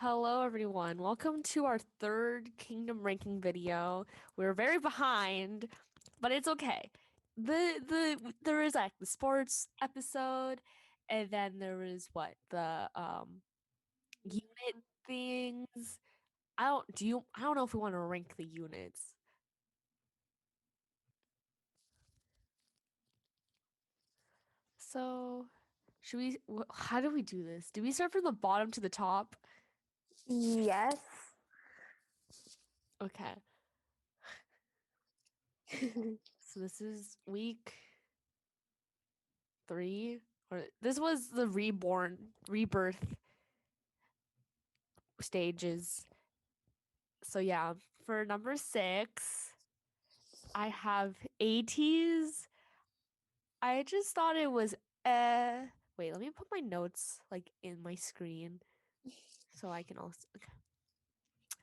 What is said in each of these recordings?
Hello, everyone. Welcome to our third Kingdom ranking video. We're very behind, but it's okay. There is like the sports episode, and then there was what the unit things. I don't know if we want to rank the units. So should we? How do we do this? Do we start from the bottom to the top? Yes. Okay. So this is week 3, or this was the rebirth stages. So yeah, for number 6, I have 80s. I just thought it was wait, let me put my notes like in my screen so I can also okay.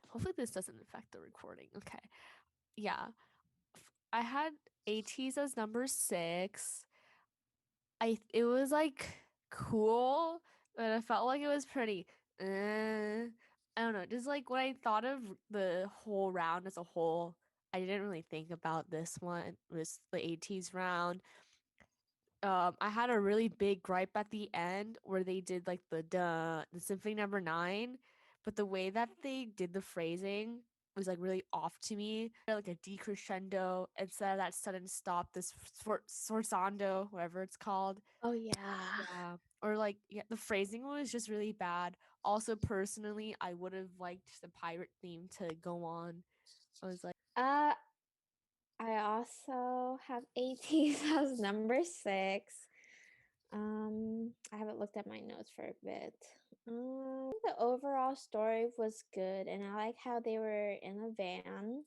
Hopefully this doesn't affect the recording. Okay. Yeah. I had 80s as number 6. It was like cool, but I felt like it was pretty I don't know, just like when I thought of the whole round as a whole, I didn't really think about this one. It was the 80s round. I had a really big gripe at the end where they did like the symphony number 9, but the way that they did the phrasing was like really off to me. Like a decrescendo instead of that sudden stop, this sforzando, whatever it's called. Oh yeah. Yeah. Or like yeah, the phrasing was just really bad. Also, personally, I would have liked the pirate theme to go on. I was like, Uh, I also have 80s as number 6. I haven't looked at my notes for a bit. The overall story was good, and I like how they were in a van,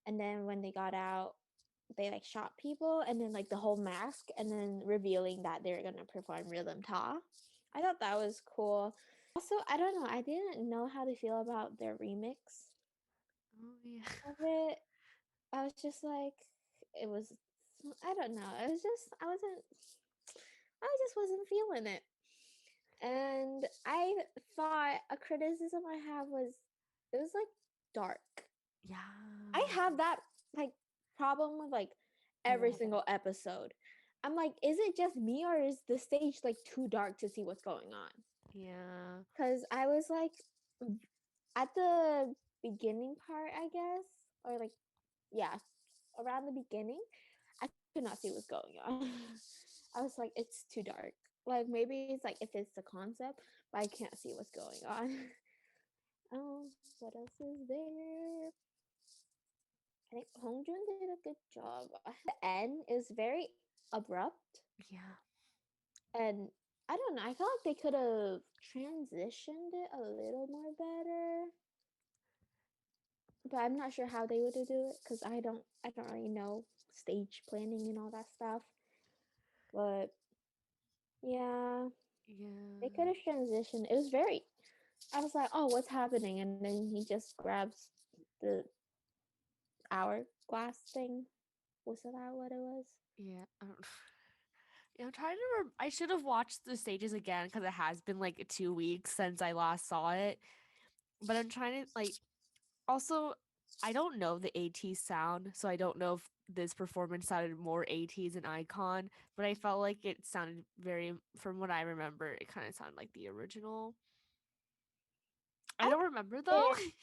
and then when they got out, they like shot people, and then like the whole mask, and then revealing that they're gonna perform Rhythm Ta. I thought that was cool. Also, I don't know, I didn't know how to feel about their remix oh yeah. of it. I was just like, it was, I don't know. It was just, I just wasn't feeling it. And I thought a criticism I have was, it was like dark. I Yeah. have that like problem with like A every lot. single episode. I'm like, is it just me or is the stage like too dark to see what's going on? Yeah. Because I was like, at the beginning part, I guess, or like, yeah, around the beginning, I could not see what's going on. I was like, it's too dark. Like maybe it's like if it's the concept, but I can't see what's going on. What else is there? I think Hongjun did a good job. The end is very abrupt, Yeah. and I don't know. I felt like they could have transitioned it a little more better, but I'm not sure how they would do it because I don't really know stage planning and all that stuff. But yeah, they could Yeah. have transitioned. It was very. I was like, oh, what's happening? And then he just grabs the hourglass thing. Was that what it was? Yeah. I don't Yeah, I'm trying to I should have watched the stages again because it has been like 2 weeks since I last saw it. But I'm trying to like also I don't know the AT sound, so I don't know if this performance sounded more ATs and Icon, but I felt like it sounded very from what I remember, it kind of sounded like the original. I I don't remember though. it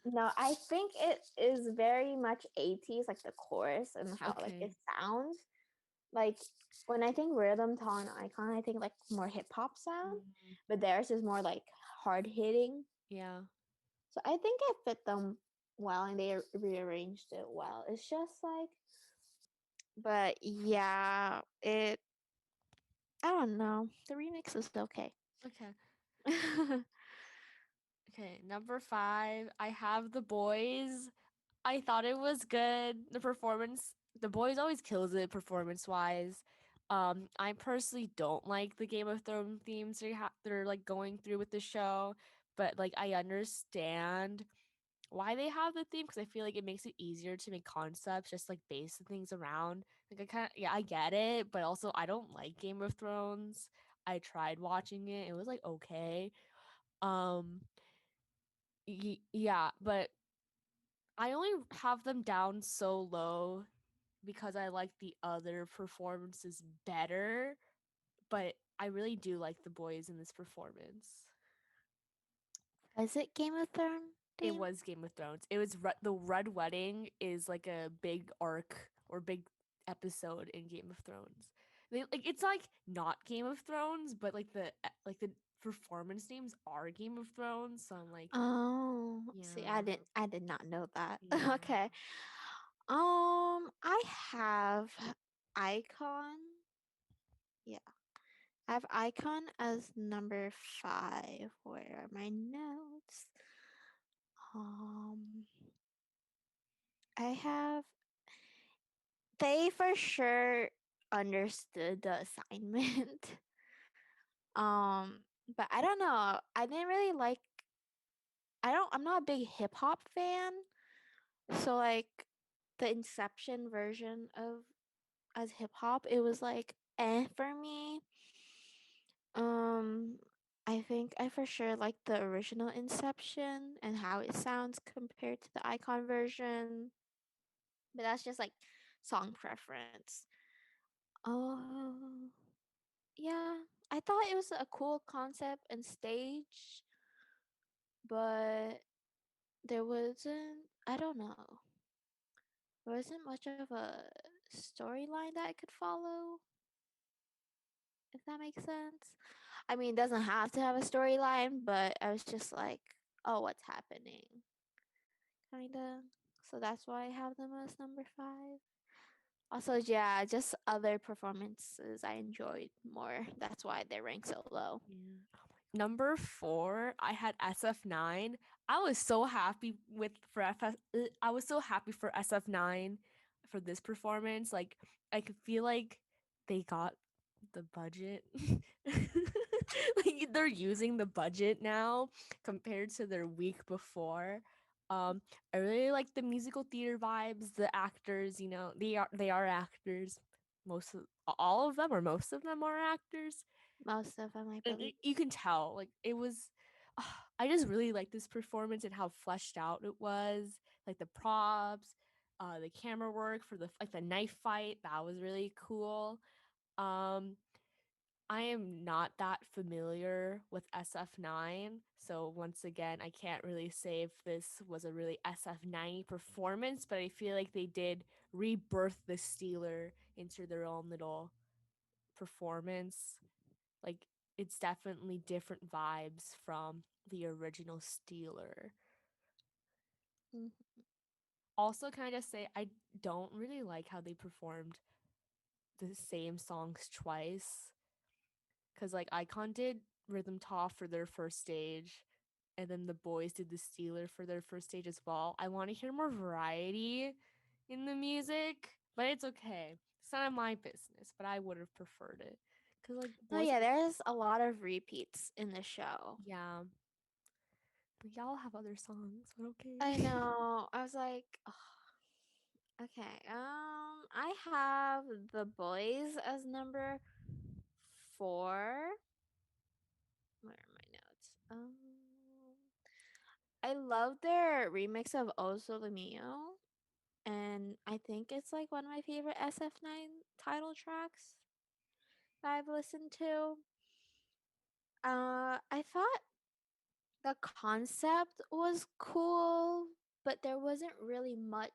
no, I think it is very much 80s, like the chorus and how like it Okay. sounds. Like when I think Rhythm Tone Icon, I think like more hip hop sound, Mm, but theirs is more like hard hitting. yeah. So I think it fit them well and they rearranged it well. It's just like, but yeah, I don't know. The remix is okay. Okay. Okay, number 5, I have The Boys. I thought it was good. The performance, The Boys always kills it performance wise. I personally don't like the Game of Thrones themes they're like going through with the show, but like I understand why they have the theme because I feel like it makes it easier to make concepts just like base the things around. Like I kind of yeah I get it, but also I don't like Game of Thrones. I tried watching it; it was like okay. Um, Yeah, but I only have them down so low because I like the other performances better, but I really do like the boys in this performance. Was it Game of Thrones It theme? was Game of Thrones. It was the Red Wedding is like a big arc or big episode in Game of Thrones. Like it's like not Game of Thrones, but like the performance names are Game of Thrones. So I'm like, Oh, see, yeah, I did not know that. yeah. Okay. I have Icon. Yeah. I have Icon as number 5. Where are my notes? Um, I have they for sure understood the assignment. um, but I don't know. I didn't really like I'm not a big hip hop fan. So like the Inception version of as hip hop, it was like for me. Um I think I for sure like the original Inception and how it sounds compared to the Icon version. But that's just like song preference. Oh, yeah. I thought it was a cool concept and stage, but there wasn't, I don't know. There wasn't much of a storyline that I could follow, if that makes sense. I mean, it doesn't have to have a storyline, but I was just like, oh, what's happening? Kinda. So that's why I have them as number 5. Also, yeah, just other performances I enjoyed more. That's why they rank so low. Yeah. Number 4, I had SF9. I was so happy with for FS. I was so happy for SF9 for this performance. Like I could feel like they got the budget. Like they're using the budget now compared to their week before. I really like the musical theater vibes. The actors, they are actors. Most of all of them or most of them are actors. Most of them, I And believe. you can tell like it was I just really like this performance and how fleshed out it was, like the props, the camera work for the knife fight, that was really cool. um I am not that familiar with SF9, so once again I can't really say if this was a really SF9 performance, but I feel like they did rebirth the Steeler into their own little performance. Like it's definitely different vibes from the original Steeler. Mm. Also, can I just say I don't really like how they performed the same songs twice. Cause like Icon did Rhythm Top for their first stage, and then the boys did the Steeler for their first stage as well. I want to hear more variety in the music, but it's okay. It's none of my business, but I would have preferred it. Cause like Oh, boys, yeah, there's a lot of repeats in the show. yeah, y'all have other songs, but I okay. know. I was like, okay. I have The Boys as number 4. Where are my notes? I love their remix of O Sole Mio, and I think it's like one of my favorite SF9 title tracks that I've listened to. I thought the concept was cool, but there wasn't really much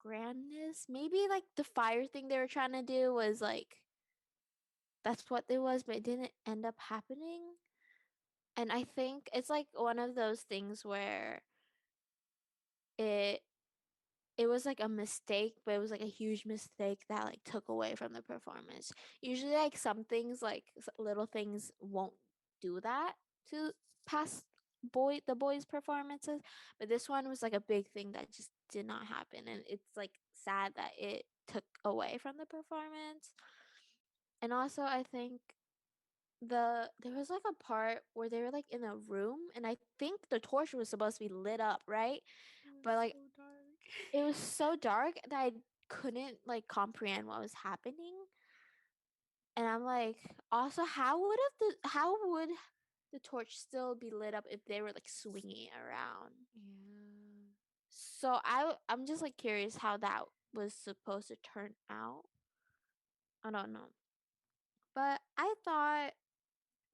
grandness. Maybe like the fire thing they were trying to do was like that's what it was, but it didn't end up happening. And I think it's like one of those things where it it was like a mistake, but it was like a huge mistake that like took away from the performance. Usually like some things like little things won't do that to past the boys performances, but this one was like a big thing that just did not happen, and it's like sad that it took away from the performance. And also I think there was like a part where they were like in a room, and I think the torch was supposed to be lit up, right? It was But like so dark. it was so dark that I couldn't like comprehend what was happening. And I'm like, also, how would the torch still be lit up if they were like swinging it around. Yeah. So I'm just like curious how that was supposed to turn out. I don't know. But I thought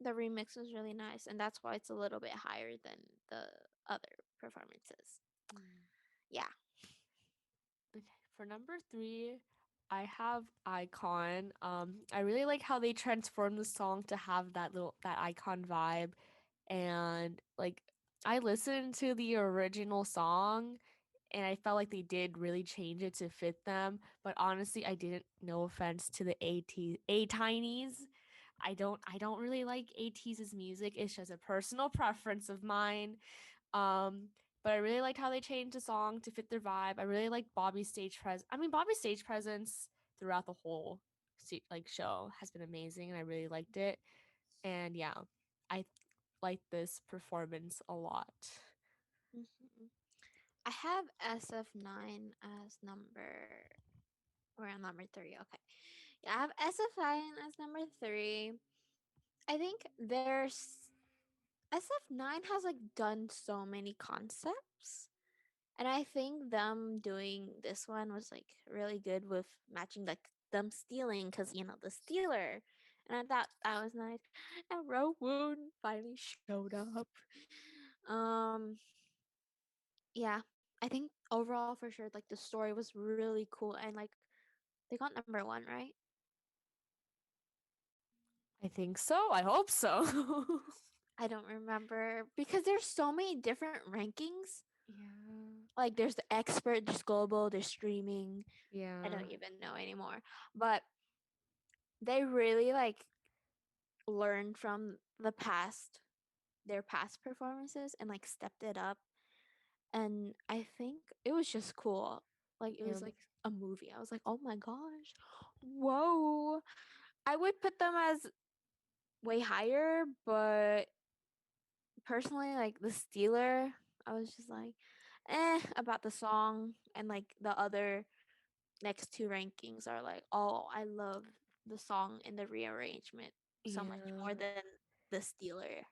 the remix was really nice, and that's why it's a little bit higher than the other performances. Mm. Yeah. Okay. For number three, I have Icon. I really like how they transformed the song to have that icon vibe, and like I listened to the original song and I felt like they did really change it to fit them. But honestly, I didn't. No offense to the A Tinies. I don't really like ATEEZ's music. It's just a personal preference of mine. Um, but I really liked how they changed the song to fit their vibe. I really like Bobby's stage presence. I mean, Bobby's stage presence throughout the whole show has been amazing, and I really liked it. And yeah, I like this performance a lot. Mhm. I have SF9 as number. We're on number three. Okay. Yeah, I have SF9 as number three. I think there's SF9 has like done so many concepts. And I think them doing this one was like really good with matching like them stealing because the stealer. And I thought that was nice. And Rowoon finally showed up. Um yeah. I think overall for sure like the story was really cool and like they got number one, right? I think so. I hope so. I don't remember because there's so many different rankings. Yeah. Like there's the expert, there's global, there's streaming. I Yeah. don't even know anymore. But they really like learned from their past performances and like stepped it up. And I think it was just cool. Like it Yeah. was like a movie. I was like, oh my gosh, whoa. I would put them as way higher, but personally, like the Steeler, I was just like, about the song, and like the other next two rankings are like, oh, I love the song and the rearrangement so much Yeah. more than the Steeler.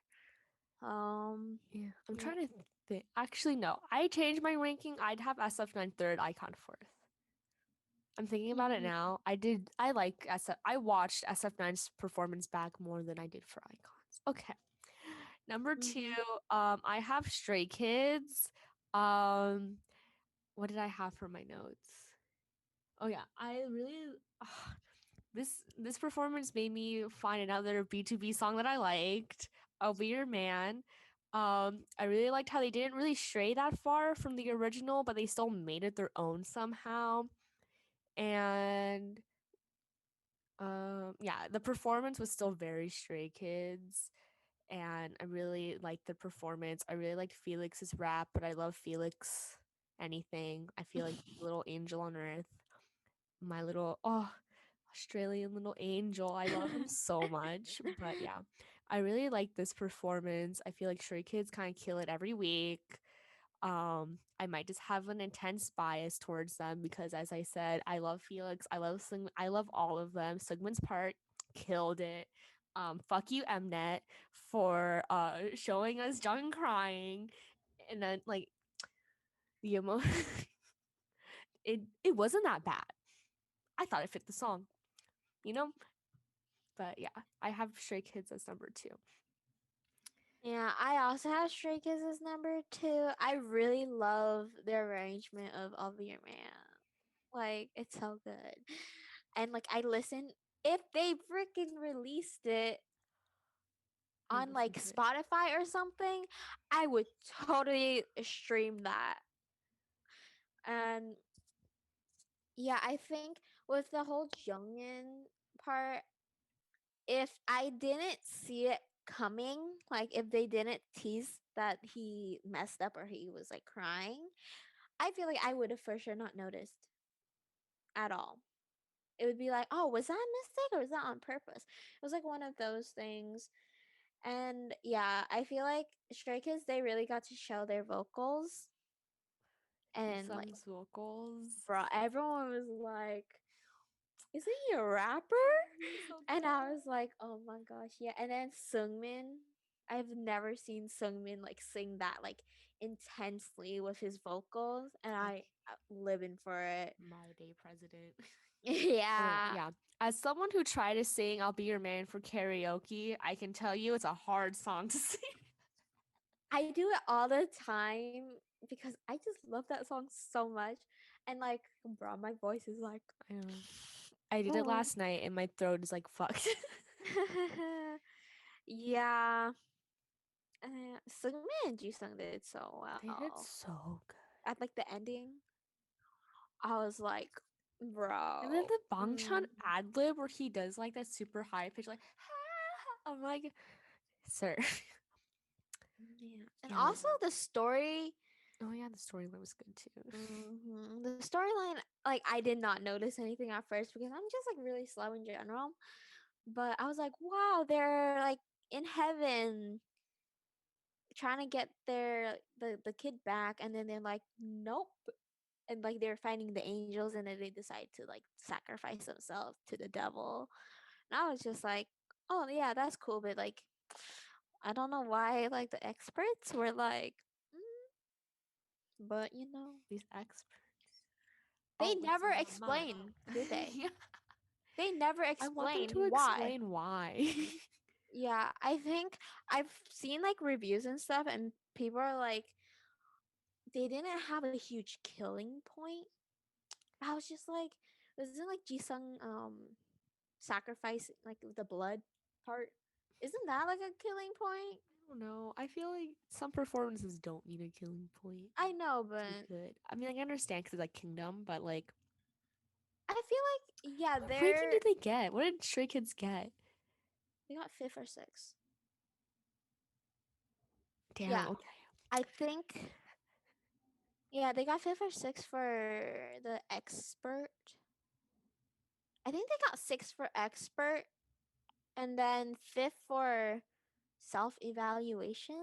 Yeah. I'm Yeah. trying to think. Actually, no. I changed my ranking. I'd have SF9 third, Icon fourth. I'm thinking about it Mhm. now. I did. I like SF. I watched SF9's performance back more than I did for Icons. Okay. Number two. Mhm. I have Stray Kids. Um. What did I have for my notes? Oh yeah, I really this performance made me find another B2B song that I liked. I'll Be Your Man. I really liked how they didn't really stray that far from the original, but they still made it their own somehow. And yeah, the performance was still very Stray Kids. And I really liked the performance. I really liked Felix's rap, but I love Felix anything. I feel like he's a little angel on earth. My little Australian little angel. I love him so much. But yeah, I really like this performance. I feel like Stray Kids kind of kill it every week. I might just have an intense bias towards them because, as I said, I love Felix. I love all of them. Sigmund's part killed it. Fuck you, Mnet, for showing us Jung crying, and then like the emo. it wasn't that bad. I thought it fit the song, you know. But yeah, I have Stray Kids as number two. Yeah, I also have Stray Kids as number two. I really love the arrangement of Of Your Man. Like, it's so good. And like I listen if they freaking released it I on like listened to it. Spotify or something, I would totally stream that. And yeah, I think with the whole Jungin part, if I didn't see it coming, like if they didn't tease that he messed up or he was like crying, I feel like I would have for sure not noticed at all. It would be like, oh, was that a mistake or was that on purpose? It was like one of those things. And yeah, I feel like Stray Kids, they really got to show their vocals. And like, Sung's vocals. bro, everyone was like, isn't he a rapper? He's so And I good. was like, oh my gosh, yeah. And then Sungmin. I've never seen Sungmin like sing that like intensely with his vocals, and Like I'm living for it. my day president. Oh my god, Yeah, yeah. As someone who tried to sing "I'll Be Your Man" for karaoke, I can tell you it's a hard song to sing. I do it all the time because I just love that song so much, and like, bro, my voice is like, I know. I did it oh. last night and my throat is like fucked. Yeah, Sungmin and Jisung did so They did well. so good. At like the ending, I was like, And then bro. the Bangchan Mm, ad lib where he does like that super high pitch, like, I'm like, sir. yeah. And Yeah. also the story. Oh yeah, the storyline was good too. The storyline, like I did not notice anything at first because I'm just like really slow in general. But I was like, wow, they're like in heaven trying to get the kid back, and then they're like, nope. And like they're finding the angels, and then they decide to like sacrifice themselves to the devil. And I was just like, oh yeah, that's cool, but like I don't know why like the experts were like, but These experts. they Oh, what's never on my mind? explain, did they? Yeah. They never I want them explain to why. explain why. Yeah, I think I've seen like reviews and stuff, and people are like, they didn't have a huge killing point. I was just like, wasn't like Jisung sacrifice like the blood part? Isn't that like a killing point? I don't know. I feel like some performances don't need a killing point I know, to be but good. I mean, like, I understand because it's like Kingdom, but like, I feel like yeah, what ranking did they get? What did Stray Kids get? they got fifth or sixth. Damn. Yeah, Okay. I think yeah, they got fifth or sixth for the expert. I think they got sixth for expert, and then fifth for self evaluation,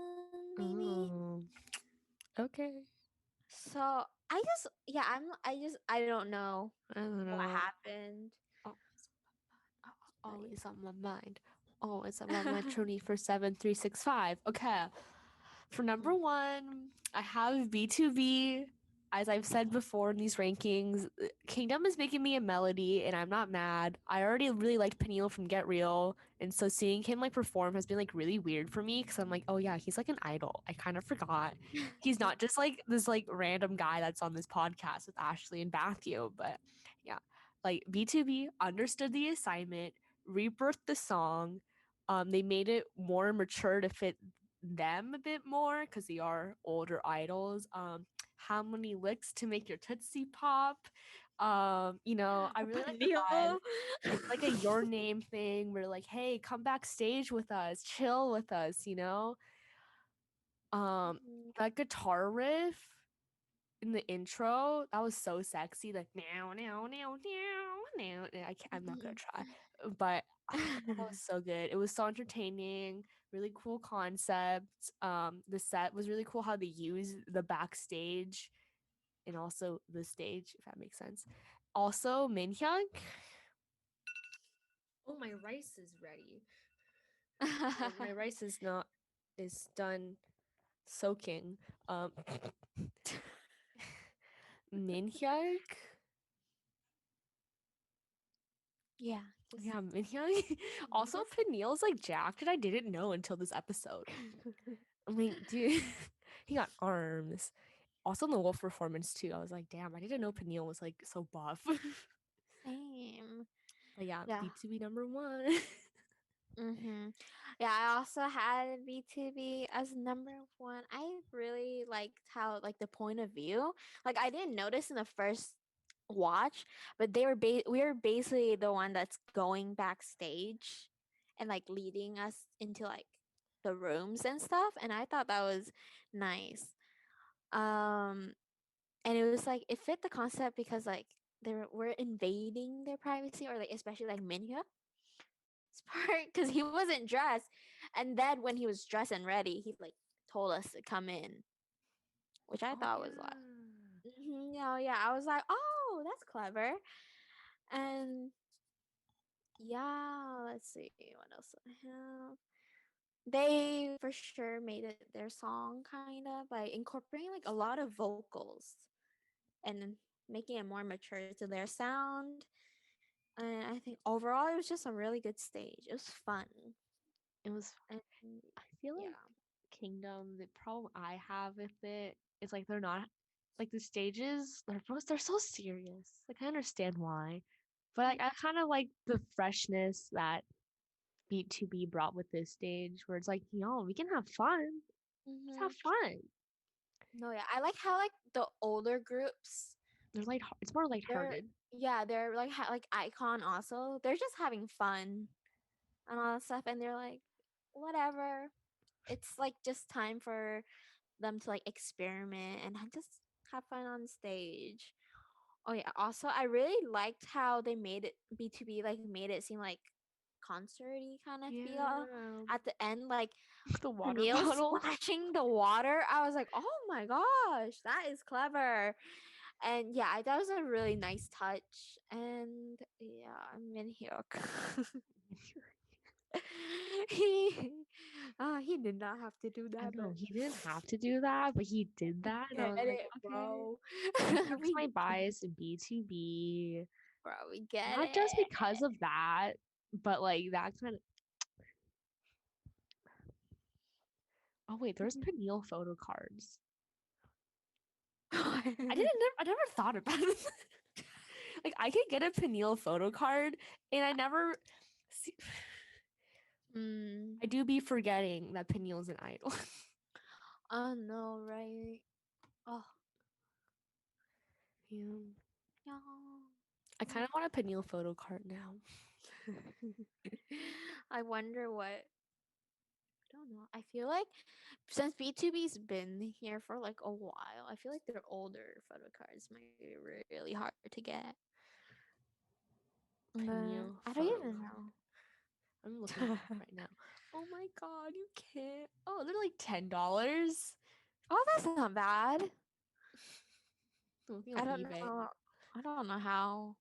maybe. Oh. Okay. So I don't know I don't what know. happened. Oh, But always on my mind. Always on my mind. 24/7/365. Okay. For number one, I have B2B. As I've said before in these rankings, Kingdom is making me a melody, and I'm not mad. I already really liked Peniel from Get Real, and so seeing him like perform has been like really weird for me because I'm like, oh yeah, he's like an idol. I kind of forgot. He's not just like this like random guy that's on this podcast with Ashley and Matthew, but yeah, like B2B understood the assignment, rebirthed the song. They made it more mature to fit them a bit more because they are older idols. How many licks to make your tootsie pop? I really like the vibe. Neil. It's like a your name thing where like, hey, come backstage with us, chill with us, you know? That guitar riff in the intro, that was so sexy. Like now, now, now, now, now. I'm not gonna try, but that was so good. It was so entertaining. Really cool concept. The set was really cool. How they use the backstage and also the stage, if that makes sense. Also, Minhyuk. Oh, my rice is ready. My rice is done soaking. Um, Minhyuk. Yeah, just Yeah, Minhyuk. Also, Peniel's like jacked, and I didn't know until this episode. I'm like, dude, he got arms. Also, in the wolf performance too, I was like, damn, I didn't know Peniel was like so buff. same. But yeah, Yeah. B2B number one. Yeah, I also had B2B as number one. I really liked how like the point of view. Like I didn't notice in the first watch, but we were basically the one that's going backstage and like leading us into like the rooms and stuff, and I thought that was nice. Um and it was like it fit the concept because like we're invading their privacy, or like especially like Minhyuk part because he wasn't dressed, and then when he was dressed and ready, he like told us to come in, which I Oh thought was like, yeah. yeah, I was like, oh, that's clever. And yeah, let's see what else I have. they for sure made it their song kind of by incorporating like a lot of vocals and making it more mature to their sound. And I think overall it was just a really good stage. It was fun. It was. And I feel like yeah. Kingdom. The problem I have with it is like they're not like the stages. They're so serious. Like I understand why, but like I kind of like the freshness that B2B brought with this stage, where it's like, we can have fun. Let's have Mm-hmm. fun. No, yeah. I like how like the older groups, They're light. It's more they're lighthearted. yeah, they're like like Icon also. They're just having fun and all that stuff, and they're like, whatever. It's like just time for them to like experiment and just have fun on stage. Oh yeah. Also, I really liked how they made it B2B like made it seem like concerty kind of feel Yeah. at the end, like The water Neil bottle. splashing the water. I was like, oh my gosh, that is clever. And yeah, that was a really nice touch. And yeah, Min Hyuk. he he did not have to do I that, know but he didn't have to do that, but he did that, and I get was like, it, okay. bro. That's my bias in B2B. Bro, we get Not just it. because of that, but like that kind of. Oh wait, there's Peniel photo cards. I never thought about it. Like I could get a Peniel photo card, and I never. See, Mm. I do be forgetting that Peniel's an idol. Oh no, right? Oh Yeah. no. I kind of want a Peniel photo card now. I wonder what. I don't know. I feel like since B2B's been here for like a while, I feel like their older photo cards might be really hard to get. But Peniel I don't photo even card. know. I'm looking at it right now. Oh my god, you can't. Oh, they're like $10. Oh, that's not bad. Looking I on don't eBay. know. I don't know how.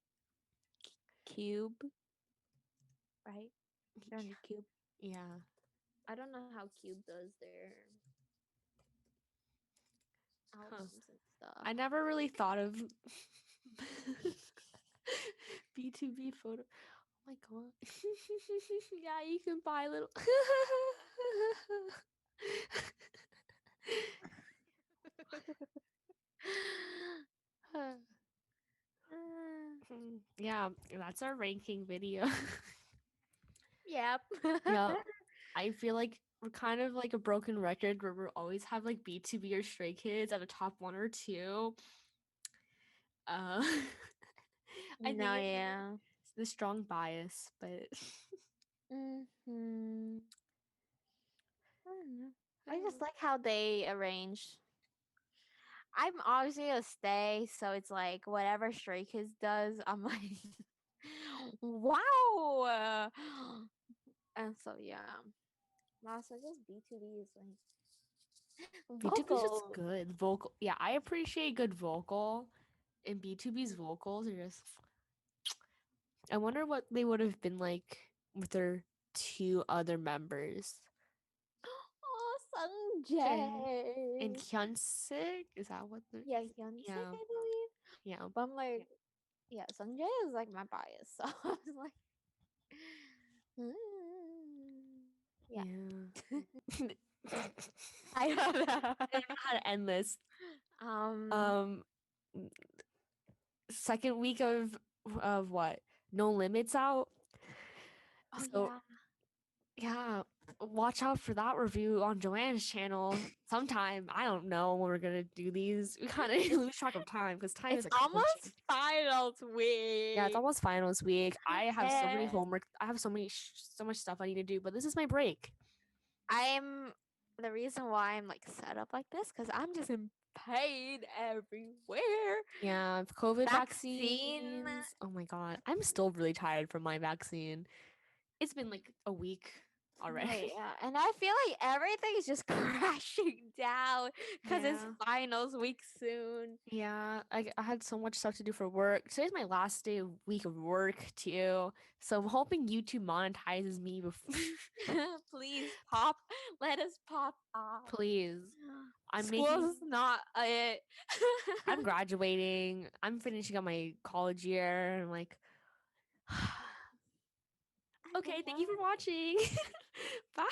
Cube, right? They're on the Cube. Yeah. I don't know how Cube does their Huh. albums and stuff. I never really thought of B2B photo. Oh my god. Yeah, you can buy little. Yeah, that's our ranking video. Yep. Yeah, I feel like we're kind of like a broken record where we always have like B2B or Stray Kids at a top one or two. Uh, I think No, it's yeah. the strong bias, but Hmm. I don't know. I just like how they arrange. I'm obviously a stay, so it's like whatever Stray Kids does, I'm like, wow. And so yeah, also just B2B is like B2B is just vocal. good vocal. Yeah, I appreciate good vocal, and B2B's vocals are just. I wonder what they would have been like with their two other members. Oh, Okay. And Sunjay. Hyunsik, is that what the Yeah, Hyunsik, yeah, I believe. yeah. But I'm like, yeah, Sunjay is like my bias, so I was like, mm, yeah. Yeah. I don't know. I don't know how to end this. um, Um second week of what? No Limits out. oh So yeah. yeah, watch out for that review on Joanne's channel sometime. I don't know when we're gonna do these. We kind of lose track of time because time It's is like almost finals week. yeah, it's almost finals week. I have so many And homework. I have so much stuff I need to do, but this is my break. I'm the reason why I'm like set up like this because I'm just in pain everywhere. Yeah, COVID Vaccine. vaccines. Oh my god, I'm still really tired from my vaccine. It's been like a week. already. Oh, yeah. And I feel like everything is just crashing down because it's Yeah. finals week soon. Yeah, I had so much stuff to do for work. Today's my last week of work too. So I'm hoping YouTube monetizes me before. Please pop. Let us pop off. Please. I'm making School's not it. I'm graduating. I'm finishing up my college year. I'm like, I okay, thank you know. for watching. Bye.